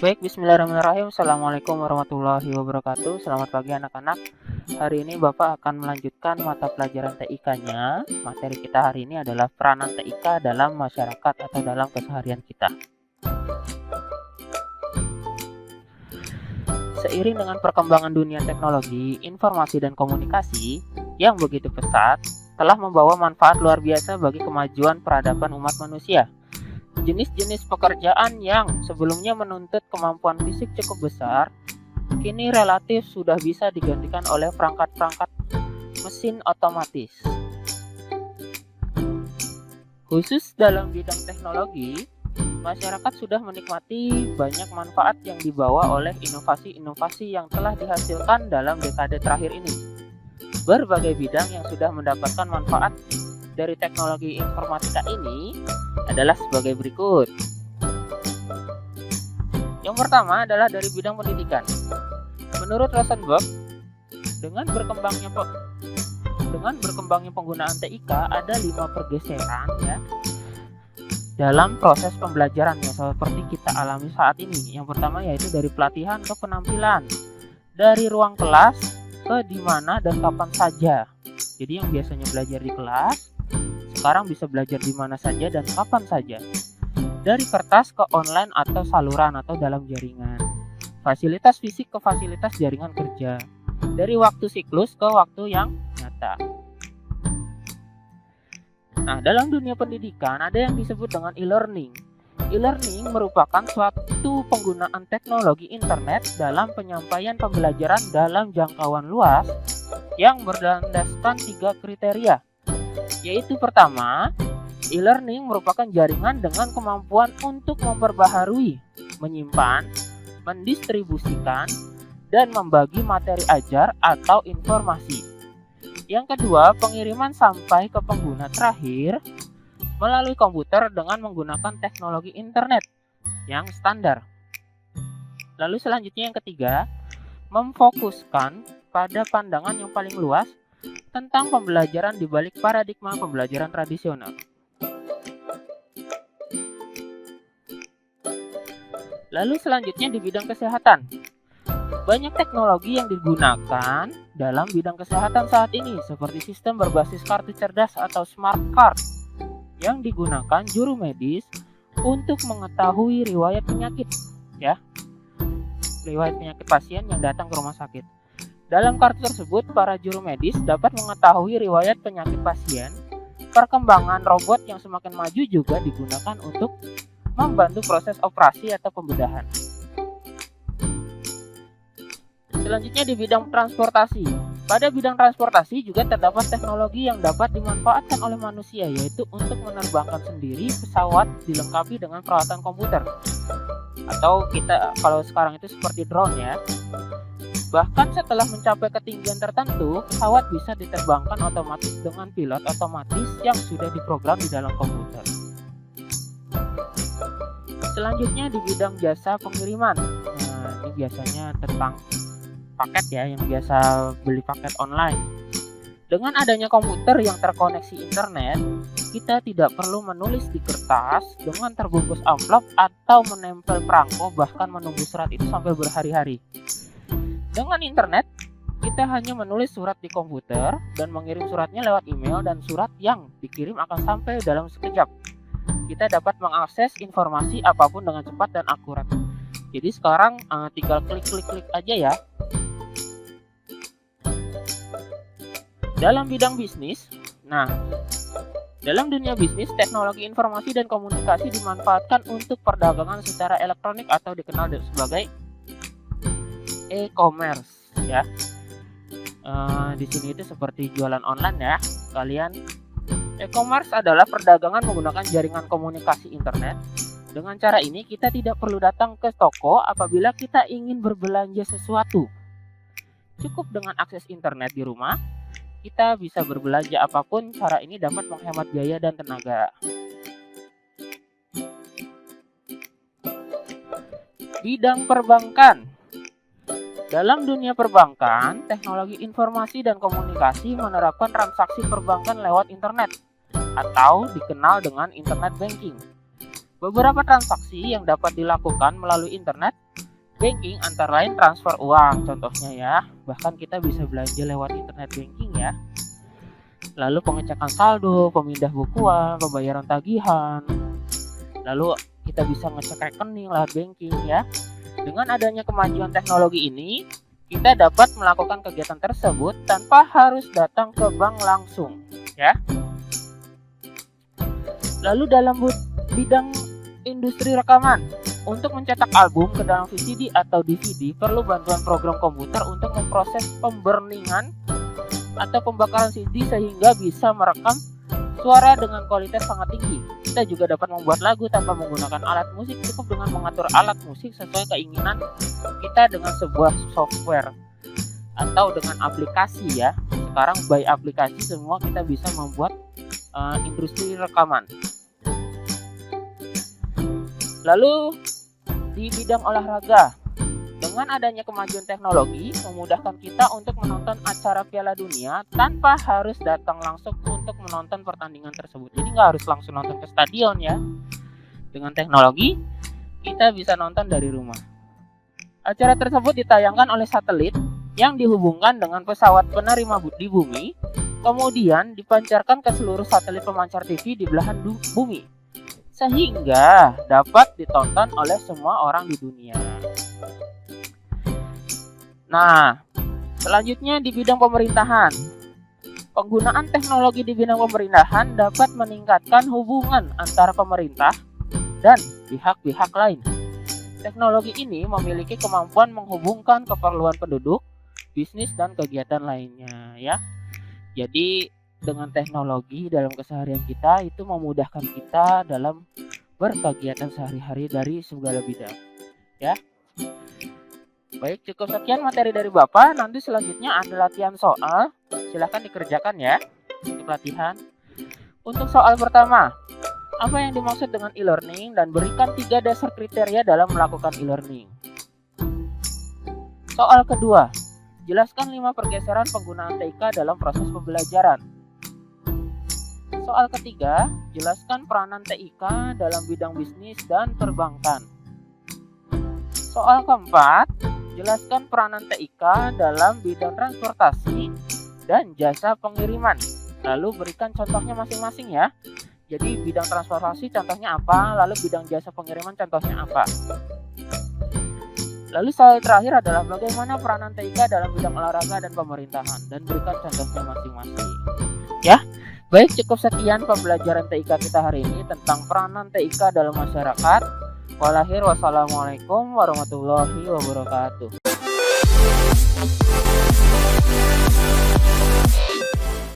Baik, bismillahirrahmanirrahim. Assalamualaikum warahmatullahi wabarakatuh. Selamat pagi anak-anak. Hari ini Bapak akan melanjutkan mata pelajaran TIK-nya. Materi kita hari ini adalah peranan TIK dalam masyarakat atau dalam keseharian kita. Seiring dengan perkembangan dunia teknologi, informasi dan komunikasi yang begitu pesat, telah membawa manfaat luar biasa bagi kemajuan peradaban umat manusia. Jenis-jenis pekerjaan yang sebelumnya menuntut kemampuan fisik cukup besar, kini relatif sudah bisa digantikan oleh perangkat-perangkat mesin otomatis. Khusus dalam bidang teknologi, masyarakat sudah menikmati banyak manfaat yang dibawa oleh inovasi-inovasi yang telah dihasilkan dalam dekade terakhir ini. Berbagai bidang yang sudah mendapatkan manfaat dari teknologi informatika ini adalah sebagai berikut. Yang pertama adalah dari bidang pendidikan. Menurut Rosenberg, dengan berkembangnya penggunaan TIK ada 5 pergeseran ya dalam proses pembelajaran yang seperti kita alami saat ini. Yang pertama yaitu dari pelatihan ke penampilan, dari ruang kelas ke di mana dan kapan saja. Jadi yang biasanya belajar di kelas sekarang bisa belajar di mana saja dan kapan saja. Dari kertas ke online atau saluran atau dalam jaringan. Fasilitas fisik ke fasilitas jaringan kerja. Dari waktu siklus ke waktu yang nyata. Nah, dalam dunia pendidikan ada yang disebut dengan e-learning. E-learning merupakan suatu penggunaan teknologi internet dalam penyampaian pembelajaran dalam jangkauan luas yang berdasarkan 3 kriteria. Yaitu pertama, e-learning merupakan jaringan dengan kemampuan untuk memperbaharui, menyimpan, mendistribusikan, dan membagi materi ajar atau informasi. Yang kedua, pengiriman sampai ke pengguna terakhir melalui komputer dengan menggunakan teknologi internet yang standar. Lalu selanjutnya yang ketiga, memfokuskan pada pandangan yang paling luas tentang pembelajaran di balik paradigma pembelajaran tradisional. Lalu selanjutnya di bidang kesehatan. Banyak teknologi yang digunakan dalam bidang kesehatan saat ini seperti sistem berbasis kartu cerdas atau smart card yang digunakan juru medis untuk mengetahui riwayat penyakit riwayat penyakit pasien yang datang ke rumah sakit. Dalam kartu tersebut, para juru medis dapat mengetahui riwayat penyakit pasien. Perkembangan robot yang semakin maju juga digunakan untuk membantu proses operasi atau pembedahan. Selanjutnya di bidang transportasi. Pada bidang transportasi juga terdapat teknologi yang dapat dimanfaatkan oleh manusia, yaitu untuk menerbangkan sendiri pesawat dilengkapi dengan peralatan komputer. Atau kita kalau sekarang itu seperti drone ya. Bahkan setelah mencapai ketinggian tertentu, pesawat bisa diterbangkan otomatis dengan pilot otomatis yang sudah diprogram di dalam komputer. Selanjutnya di bidang jasa pengiriman. Nah, ini biasanya tentang paket ya, yang biasa beli paket online. Dengan adanya komputer yang terkoneksi internet, kita tidak perlu menulis di kertas dengan terbungkus amplop atau menempel perangko, bahkan menunggu surat itu sampai berhari-hari. Dengan internet, kita hanya menulis surat di komputer dan mengirim suratnya lewat email, dan surat yang dikirim akan sampai dalam sekejap. Kita dapat mengakses informasi apapun dengan cepat dan akurat. Jadi sekarang tinggal klik aja ya. Dalam bidang bisnis, dalam dunia bisnis, teknologi informasi dan komunikasi dimanfaatkan untuk perdagangan secara elektronik atau dikenal sebagai e-commerce ya. Di sini itu seperti jualan online ya. E-commerce adalah perdagangan menggunakan jaringan komunikasi internet. Dengan cara ini kita tidak perlu datang ke toko apabila kita ingin berbelanja sesuatu. Cukup dengan akses internet di rumah, kita bisa berbelanja apapun. Cara ini dapat menghemat biaya dan tenaga. Bidang perbankan. Dalam dunia perbankan, teknologi informasi dan komunikasi menerapkan transaksi perbankan lewat internet atau dikenal dengan internet banking. Beberapa transaksi yang dapat dilakukan melalui internet banking antara lain transfer uang contohnya ya. Bahkan kita bisa belanja lewat internet banking ya. Lalu pengecekan saldo, pemindah bukuan, pembayaran tagihan. Lalu kita bisa ngecek rekening lewat banking ya. Dengan adanya kemajuan teknologi ini, kita dapat melakukan kegiatan tersebut tanpa harus datang ke bank langsung ya. Lalu dalam bidang industri rekaman, untuk mencetak album ke dalam VCD atau DVD perlu bantuan program komputer untuk memproses pemburningan atau pembakaran CD sehingga bisa merekam suara dengan kualitas sangat tinggi. Kita juga dapat membuat lagu tanpa menggunakan alat musik, cukup dengan mengatur alat musik sesuai keinginan kita dengan sebuah software atau dengan aplikasi ya. Sekarang by aplikasi semua kita bisa membuat industri rekaman. Lalu di bidang olahraga, dengan adanya kemajuan teknologi memudahkan kita untuk menonton acara Piala Dunia tanpa harus datang langsung untuk menonton pertandingan tersebut. Jadi nggak harus langsung nonton ke stadion ya. Dengan teknologi kita bisa nonton dari rumah. Acara tersebut ditayangkan oleh satelit yang dihubungkan dengan pesawat penerima di bumi, kemudian dipancarkan ke seluruh satelit pemancar TV di belahan bumi, sehingga dapat ditonton oleh semua orang di dunia. Nah, selanjutnya di bidang pemerintahan. Penggunaan teknologi di bidang pemerintahan dapat meningkatkan hubungan antara pemerintah dan pihak-pihak lain. Teknologi ini memiliki kemampuan menghubungkan keperluan penduduk, bisnis, dan kegiatan lainnya ya. Jadi dengan teknologi dalam keseharian kita itu memudahkan kita dalam berkegiatan sehari-hari dari segala bidang ya. Baik, cukup sekian materi dari Bapak. Nanti selanjutnya ada latihan soal. Silahkan dikerjakan ya untuk latihan. Untuk soal pertama, apa yang dimaksud dengan e-learning dan berikan 3 dasar kriteria dalam melakukan e-learning. Soal kedua, jelaskan 5 pergeseran penggunaan TIK dalam proses pembelajaran. Soal ketiga, jelaskan peranan TIK dalam bidang bisnis dan perbankan. Soal keempat, jelaskan peranan TIK dalam bidang transportasi dan jasa pengiriman. Lalu berikan contohnya masing-masing ya. Jadi bidang transportasi contohnya apa, lalu bidang jasa pengiriman contohnya apa. Lalu soal terakhir adalah bagaimana peranan TIK dalam bidang olahraga dan pemerintahan, dan berikan contohnya masing-masing. Ya, baik, cukup sekian pembelajaran TIK kita hari ini tentang peranan TIK dalam masyarakat. Wassalamualaikum warahmatullahi wabarakatuh.